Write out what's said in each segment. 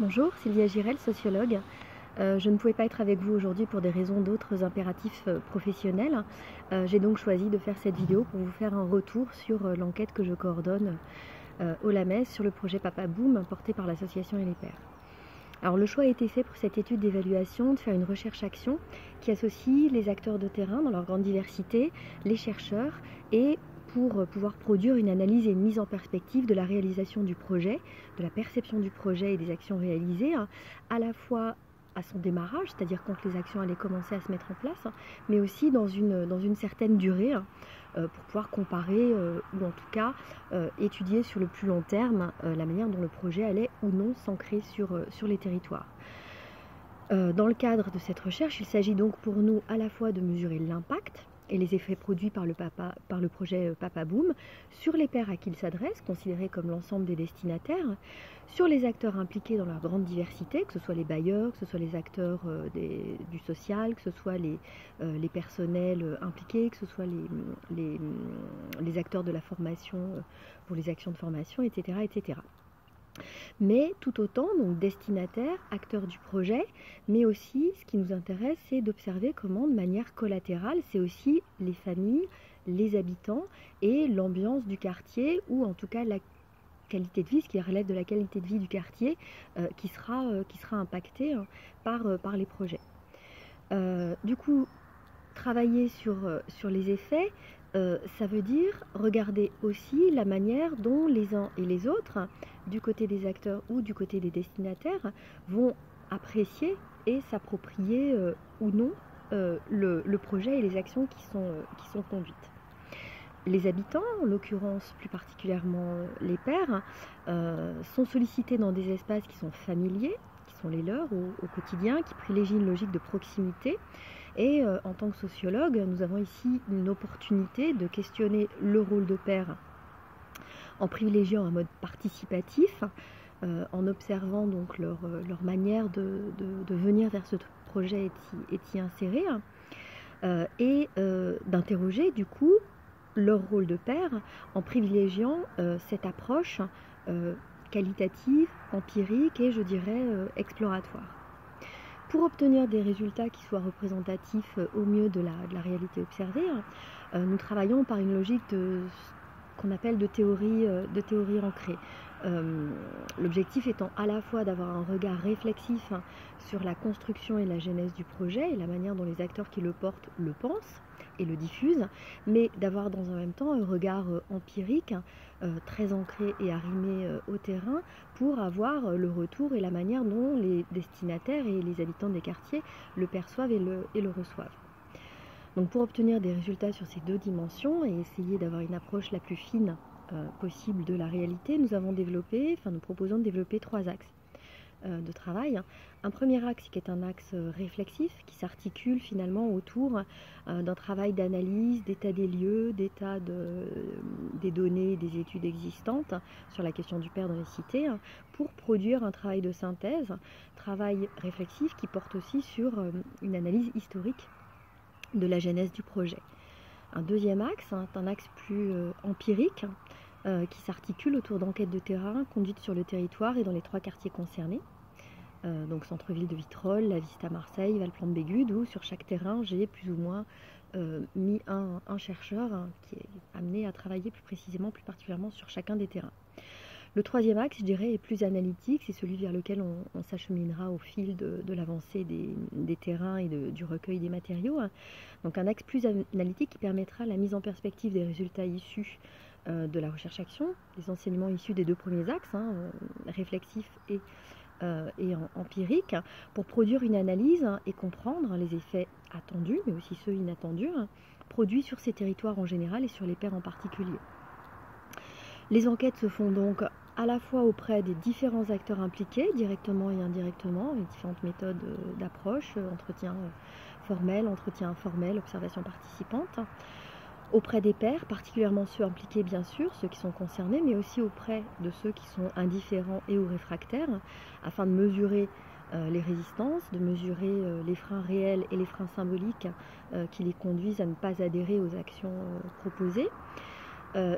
Bonjour, Sylvia Girel, sociologue. Je ne pouvais pas être avec vous aujourd'hui pour des raisons d'autres impératifs professionnels. J'ai donc choisi de faire cette vidéo pour vous faire un retour sur l'enquête que je coordonne au LAMES sur le projet Papa Boom porté par l'association et les pairs. Alors le choix a été fait pour cette étude d'évaluation de faire une recherche-action qui associe les acteurs de terrain dans leur grande diversité, les chercheurs et pour pouvoir produire une analyse et une mise en perspective de la réalisation du projet, de la perception du projet et des actions réalisées, à la fois à son démarrage, c'est-à-dire quand les actions allaient commencer à se mettre en place, mais aussi dans une certaine durée, pour pouvoir comparer ou en tout cas étudier sur le plus long terme la manière dont le projet allait ou non s'ancrer sur les territoires. Dans le cadre de cette recherche, il s'agit donc pour nous à la fois de mesurer l'impact et les effets produits par le projet Papa Boom sur les pairs à qui il s'adresse, considérés comme l'ensemble des destinataires, sur les acteurs impliqués dans leur grande diversité, que ce soit les bailleurs, que ce soit les acteurs du social, que ce soit les personnels impliqués, que ce soit les acteurs de la formation pour les actions de formation, etc. etc. Mais tout autant, donc destinataires, acteurs du projet, mais aussi ce qui nous intéresse, c'est d'observer comment, de manière collatérale, c'est aussi les familles, les habitants et l'ambiance du quartier, ou en tout cas la qualité de vie, ce qui relève de la qualité de vie du quartier, qui sera impactée par les projets. Du coup, travailler sur les effets, ça veut dire regarder aussi la manière dont les uns et les autres, du côté des acteurs ou du côté des destinataires, vont apprécier et s'approprier ou non le projet et les actions qui sont conduites. Les habitants, en l'occurrence plus particulièrement les pairs, sont sollicités dans des espaces qui sont familiers, qui sont les leurs au quotidien, qui privilégient une logique de proximité. Et en tant que sociologue, nous avons ici une opportunité de questionner le rôle de père en privilégiant un mode participatif, en observant donc leur manière de venir vers ce projet et d'y insérer, et d'interroger du coup leur rôle de père en privilégiant cette approche qualitative, empirique et je dirais exploratoire. Pour obtenir des résultats qui soient représentatifs au mieux de la réalité observée, nous travaillons par une logique qu'on appelle de théorie ancrée. L'objectif étant à la fois d'avoir un regard réflexif sur la construction et la genèse du projet et la manière dont les acteurs qui le portent le pensent et le diffusent, mais d'avoir dans un même temps un regard empirique très ancré et arrimé au terrain pour avoir le retour et la manière dont les destinataires et les habitants des quartiers le perçoivent et le reçoivent. Donc pour obtenir des résultats sur ces deux dimensions et essayer d'avoir une approche la plus fine possible de la réalité, nous proposons de développer trois axes de travail. Un premier axe qui est un axe réflexif qui s'articule finalement autour d'un travail d'analyse, d'état des lieux, d'état des données et des études existantes sur la question du père dans les cités, pour produire un travail de synthèse, travail réflexif qui porte aussi sur une analyse historique de la genèse du projet. Un deuxième axe est un axe plus empirique qui s'articule autour d'enquêtes de terrain conduites sur le territoire et dans les trois quartiers concernés. Donc centre-ville de Vitrolles, la Vista Marseille, Valplan de Bégude, où sur chaque terrain j'ai plus ou moins mis un chercheur qui est amené à travailler plus précisément, plus particulièrement sur chacun des terrains. Le troisième axe, je dirais, est plus analytique, c'est celui vers lequel on s'acheminera au fil de l'avancée des terrains et du recueil des matériaux. Donc un axe plus analytique qui permettra la mise en perspective des résultats issus de la recherche-action, les enseignements issus des deux premiers axes, réflexifs et empirique, pour produire une analyse et comprendre les effets attendus, mais aussi ceux inattendus, produits sur ces territoires en général et sur les pairs en particulier. Les enquêtes se font donc à la fois auprès des différents acteurs impliqués, directement et indirectement, avec différentes méthodes d'approche, entretien formel, entretien informel, observation participante, auprès des pairs, particulièrement ceux impliqués bien sûr, ceux qui sont concernés, mais aussi auprès de ceux qui sont indifférents et ou réfractaires, afin de mesurer les résistances, de mesurer les freins réels et les freins symboliques qui les conduisent à ne pas adhérer aux actions proposées.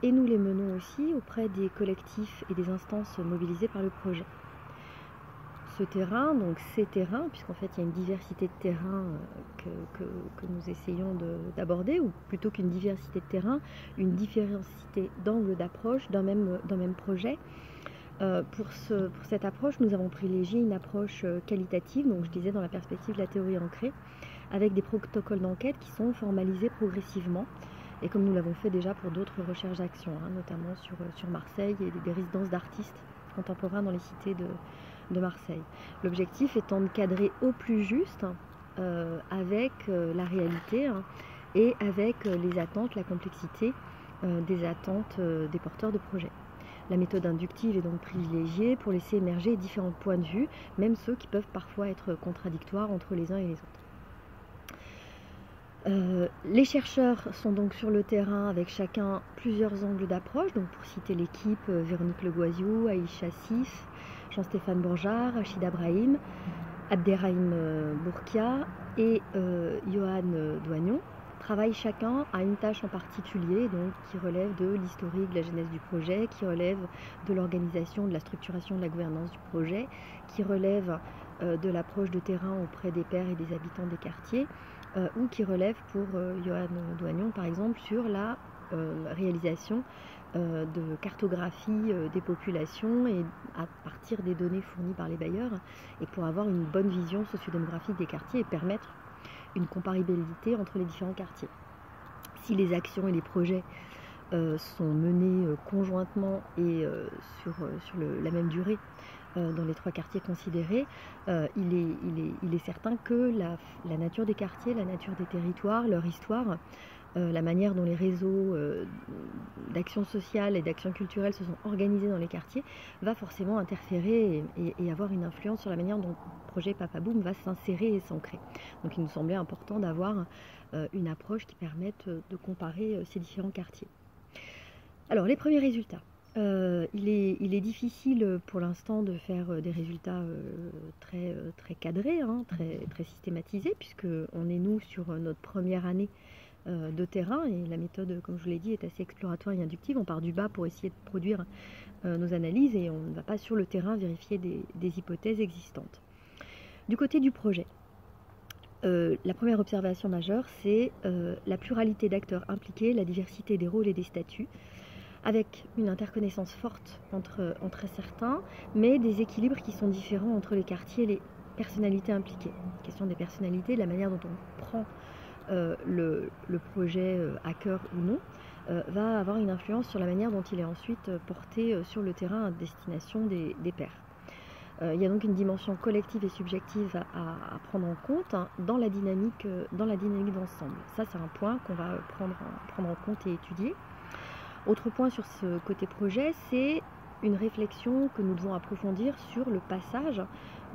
Et nous les menons aussi auprès des collectifs et des instances mobilisées par le projet. ce terrain, donc ces terrains, puisqu'en fait il y a une diversité de terrains que nous essayons d'aborder, ou plutôt qu'une diversité de terrains, une diversité d'angles d'approche d'un même projet. Pour cette approche, nous avons privilégié une approche qualitative, donc je disais dans la perspective de la théorie ancrée, avec des protocoles d'enquête qui sont formalisés progressivement, et comme nous l'avons fait déjà pour d'autres recherches d'action, notamment sur Marseille et des résidences d'artistes contemporains dans les cités de Marseille. L'objectif étant de cadrer au plus juste avec la réalité et avec les attentes, la complexité des attentes des porteurs de projets. La méthode inductive est donc privilégiée pour laisser émerger différents points de vue, même ceux qui peuvent parfois être contradictoires entre les uns et les autres. Les chercheurs sont donc sur le terrain avec chacun plusieurs angles d'approche. Donc pour citer l'équipe, Véronique Legoisiou, Aïcha Sif, Jean-Stéphane Bourgeard, Rachida Brahim, Abderrahim Bourkia et Johan Douagnon travaillent chacun à une tâche en particulier, donc qui relève de l'historique, de la genèse du projet, qui relève de l'organisation, de la structuration, de la gouvernance du projet, qui relève de l'approche de terrain auprès des pairs et des habitants des quartiers, ou qui relève pour Johan Douagnon par exemple sur la réalisation de cartographie des populations et à partir des données fournies par les bailleurs, et pour avoir une bonne vision sociodémographique des quartiers et permettre une comparabilité entre les différents quartiers. Si les actions et les projets sont menés conjointement et sur la même durée dans les 3 quartiers considérés, il est certain que la nature des quartiers, la nature des territoires, leur histoire, la manière dont les réseaux d'action sociale et d'action culturelle se sont organisés dans les quartiers va forcément interférer et avoir une influence sur la manière dont le projet Papaboum va s'insérer et s'ancrer. Donc il nous semblait important d'avoir une approche qui permette de comparer ces différents quartiers. Alors les premiers résultats. Il est difficile pour l'instant de faire des résultats très cadrés, très systématisés, puisqu'on est nous sur notre première année de terrain et la méthode, comme je vous l'ai dit, est assez exploratoire et inductive. On part du bas pour essayer de produire nos analyses et on ne va pas sur le terrain vérifier des hypothèses existantes. Du côté du projet, la première observation majeure, c'est la pluralité d'acteurs impliqués, la diversité des rôles et des statuts, avec une interconnaissance forte entre certains, mais des équilibres qui sont différents entre les quartiers et les personnalités impliquées. La question des personnalités, de la manière dont on prend le projet à cœur ou non, va avoir une influence sur la manière dont il est ensuite porté sur le terrain à destination des pairs. Il y a donc une dimension collective et subjective à prendre en compte dans la dynamique d'ensemble. Ça, c'est un point qu'on va prendre en compte et étudier. Autre point sur ce côté projet, c'est une réflexion que nous devons approfondir sur le passage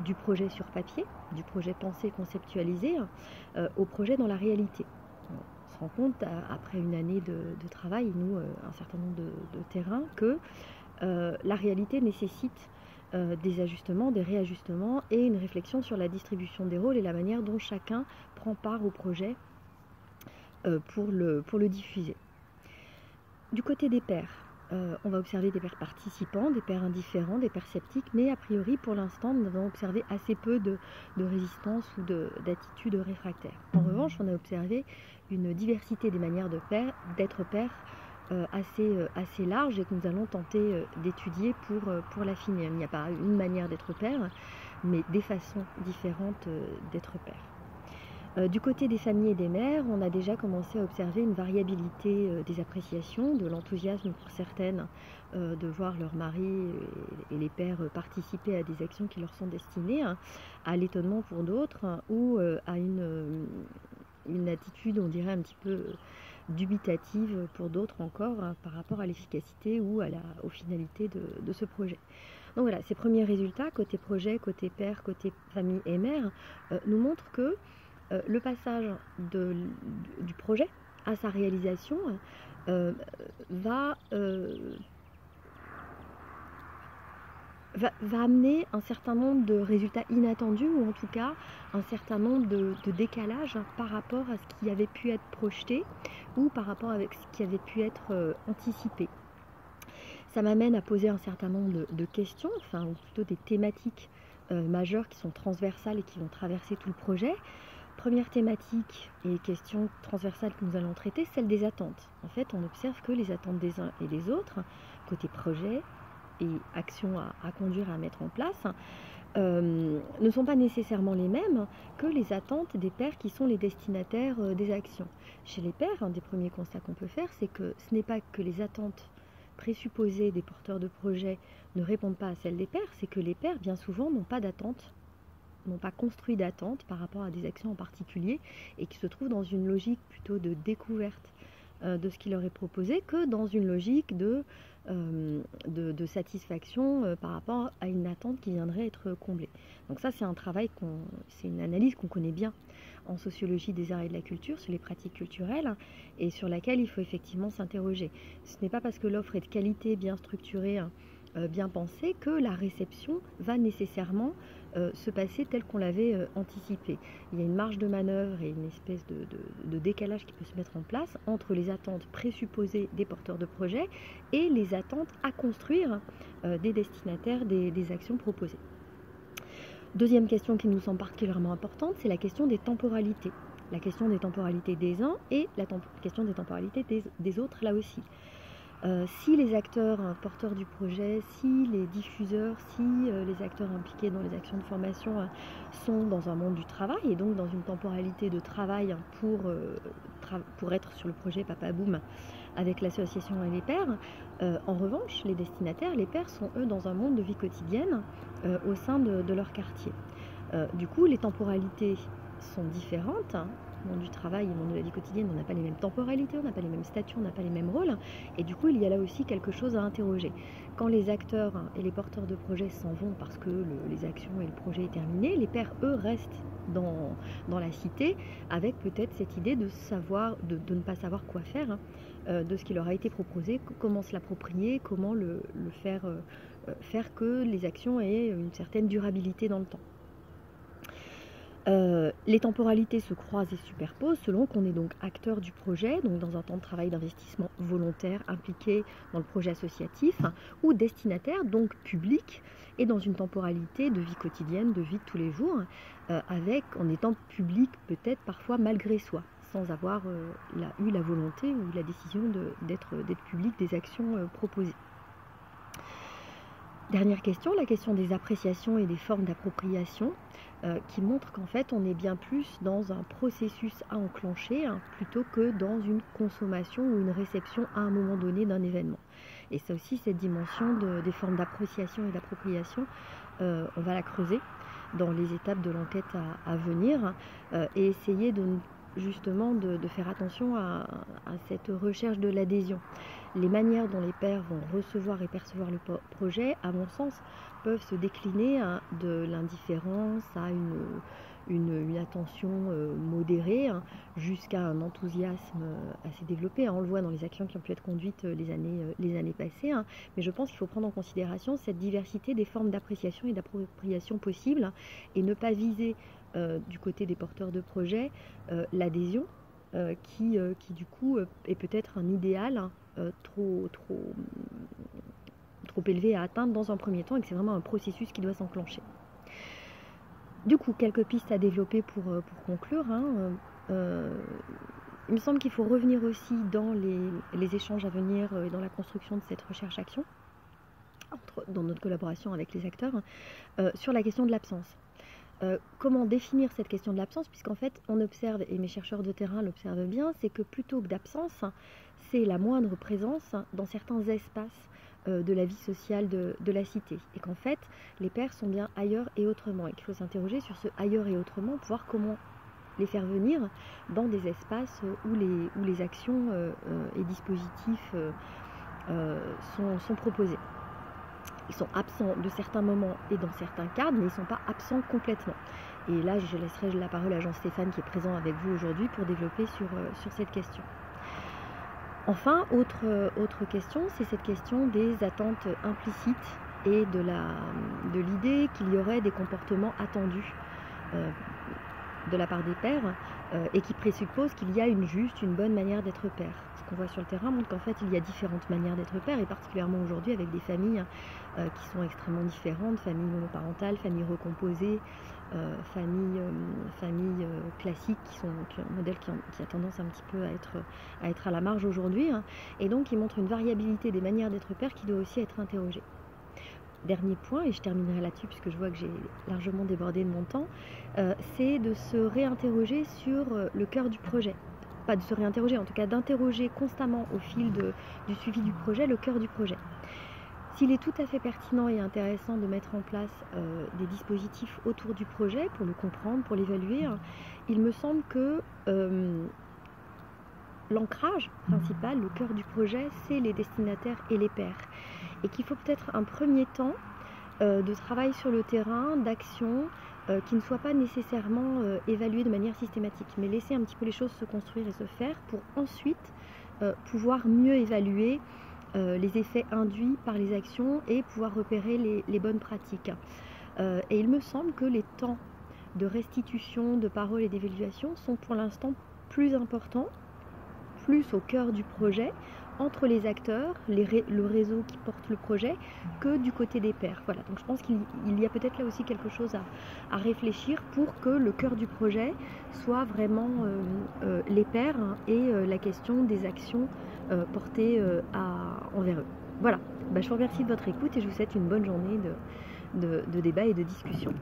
du projet sur papier, du projet pensé, conceptualisé, au projet dans la réalité. On se rend compte, après une année de travail, nous, un certain nombre de terrains, que la réalité nécessite des ajustements, des réajustements et une réflexion sur la distribution des rôles et la manière dont chacun prend part au projet pour le diffuser. Du côté des pairs, on va observer des pairs participants, des pairs indifférents, des pairs sceptiques, mais a priori pour l'instant nous avons observé assez peu de résistance ou d'attitude réfractaire. En revanche, on a observé une diversité des manières d'être pairs assez large et que nous allons tenter d'étudier pour l'affiner. Il n'y a pas une manière d'être père, mais des façons différentes d'être père. Du côté des familles et des mères, on a déjà commencé à observer une variabilité des appréciations, de l'enthousiasme pour certaines de voir leurs maris et les pères participer à des actions qui leur sont destinées, à l'étonnement pour d'autres, ou à une attitude, on dirait, un petit peu dubitative pour d'autres encore par rapport à l'efficacité ou aux finalités de ce projet. Donc voilà, ces premiers résultats, côté projet, côté père, côté famille et mère, nous montrent que le passage du projet à sa réalisation va amener un certain nombre de résultats inattendus, ou en tout cas un certain nombre de décalages par rapport à ce qui avait pu être projeté ou par rapport avec ce qui avait pu être anticipé. Ça m'amène à poser un certain nombre de questions, enfin ou plutôt des thématiques majeures qui sont transversales et qui vont traverser tout le projet. Première thématique et question transversale que nous allons traiter, celle des attentes. En fait, on observe que les attentes des uns et des autres, côté projet et action à conduire, à mettre en place, ne sont pas nécessairement les mêmes que les attentes des pairs qui sont les destinataires des actions. Chez les pairs, un des premiers constats qu'on peut faire, c'est que ce n'est pas que les attentes présupposées des porteurs de projets ne répondent pas à celles des pairs, c'est que les pairs, bien souvent, n'ont pas d'attente, n'ont pas construit d'attente par rapport à des actions en particulier et qui se trouvent dans une logique plutôt de découverte de ce qui leur est proposé que dans une logique de satisfaction par rapport à une attente qui viendrait être comblée. Donc ça, c'est un travail, c'est une analyse qu'on connaît bien en sociologie des arts et de la culture, sur les pratiques culturelles, et sur laquelle il faut effectivement s'interroger. Ce n'est pas parce que l'offre est de qualité, bien structurée, bien pensée, que la réception va nécessairement se passer tel qu'on l'avait anticipé. Il y a une marge de manœuvre et une espèce de décalage qui peut se mettre en place entre les attentes présupposées des porteurs de projets et les attentes à construire des destinataires des actions proposées. Deuxième question qui nous semble particulièrement importante, c'est la question des temporalités. La question des temporalités des uns et la question des temporalités des autres là aussi. Si les acteurs porteurs du projet, si les diffuseurs, si les acteurs impliqués dans les actions de formation sont dans un monde du travail et donc dans une temporalité de travail pour être sur le projet Papa Boom avec l'association et les pairs, en revanche, les destinataires, les pairs sont eux dans un monde de vie quotidienne au sein de leur quartier. Du coup, les temporalités sont différentes. Le monde du travail et le monde de la vie quotidienne, on n'a pas les mêmes temporalités, on n'a pas les mêmes statuts, on n'a pas les mêmes rôles. Et du coup, il y a là aussi quelque chose à interroger. Quand les acteurs et les porteurs de projets s'en vont parce que les actions et le projet est terminé, les pairs, eux, restent dans la cité avec peut-être cette idée de ne pas savoir quoi faire de ce qui leur a été proposé, comment se l'approprier, comment le faire que les actions aient une certaine durabilité dans le temps. Les temporalités se croisent et superposent selon qu'on est donc acteur du projet, donc dans un temps de travail d'investissement volontaire impliqué dans le projet associatif, ou destinataire, donc public, et dans une temporalité de vie quotidienne, de vie de tous les jours, en étant public peut-être parfois malgré soi, sans avoir eu la volonté ou la décision d'être public des actions proposées. Dernière question, la question des appréciations et des formes d'appropriation qui montre qu'en fait on est bien plus dans un processus à enclencher plutôt que dans une consommation ou une réception à un moment donné d'un événement. Et ça aussi, cette dimension des formes d'appréciation et d'appropriation, on va la creuser dans les étapes de l'enquête à venir et essayer justement de faire attention à cette recherche de l'adhésion. Les manières dont les pairs vont recevoir et percevoir le projet, à mon sens, peuvent se décliner de l'indifférence à une attention modérée jusqu'à un enthousiasme assez développé. On le voit dans les actions qui ont pu être conduites les années passées. Mais je pense qu'il faut prendre en considération cette diversité des formes d'appréciation et d'appropriation possibles et ne pas viser du côté des porteurs de projets l'adhésion qui du coup est peut-être un idéal trop élevé à atteindre dans un premier temps et que c'est vraiment un processus qui doit s'enclencher. Du coup, quelques pistes à développer pour conclure. Il me semble qu'il faut revenir aussi dans les échanges à venir et dans la construction de cette recherche-action, dans notre collaboration avec les acteurs, sur la question de l'absence. Comment définir cette question de l'absence, puisqu'en fait on observe, et mes chercheurs de terrain l'observent bien, c'est que plutôt que d'absence, c'est la moindre présence dans certains espaces de la vie sociale de la cité, et qu'en fait les pairs sont bien ailleurs et autrement, et qu'il faut s'interroger sur ce ailleurs et autrement pour voir comment les faire venir dans des espaces où les actions et dispositifs sont proposés. Ils sont absents de certains moments et dans certains cadres, mais ils ne sont pas absents complètement. Et là, je laisserai la parole à Jean-Stéphane qui est présent avec vous aujourd'hui pour développer sur cette question. Enfin, autre question, c'est cette question des attentes implicites et de l'idée qu'il y aurait des comportements attendus de la part des pairs et qui présupposent qu'il y a une bonne manière d'être père. qu'on voit sur le terrain montrent qu'en fait il y a différentes manières d'être père, et particulièrement aujourd'hui avec des familles qui sont extrêmement différentes, familles monoparentales, familles recomposées, familles classiques qui sont un modèle qui a tendance un petit peu à être à la marge aujourd'hui, et donc qui montre une variabilité des manières d'être père qui doit aussi être interrogée. Dernier point, et je terminerai là-dessus puisque je vois que j'ai largement débordé de mon temps, c'est de se réinterroger sur le cœur du projet. Pas de se réinterroger, en tout cas d'interroger constamment au fil du suivi du projet le cœur du projet. S'il est tout à fait pertinent et intéressant de mettre en place des dispositifs autour du projet pour le comprendre, pour l'évaluer, il me semble que l'ancrage principal, le cœur du projet, c'est les destinataires et les pairs. Et qu'il faut peut-être un premier temps de travail sur le terrain, d'action, qui ne soit pas nécessairement évalué de manière systématique, mais laisser un petit peu les choses se construire et se faire pour ensuite pouvoir mieux évaluer les effets induits par les actions et pouvoir repérer les bonnes pratiques. Et il me semble que les temps de restitution, de parole et d'évaluation sont pour l'instant plus importants, plus au cœur du projet, entre les acteurs, le réseau qui porte le projet, que du côté des pairs. Voilà, donc je pense qu'il y a peut-être là aussi quelque chose à réfléchir pour que le cœur du projet soit vraiment les pairs et la question des actions portées envers eux. Voilà, je vous remercie de votre écoute et je vous souhaite une bonne journée de débat et de discussion.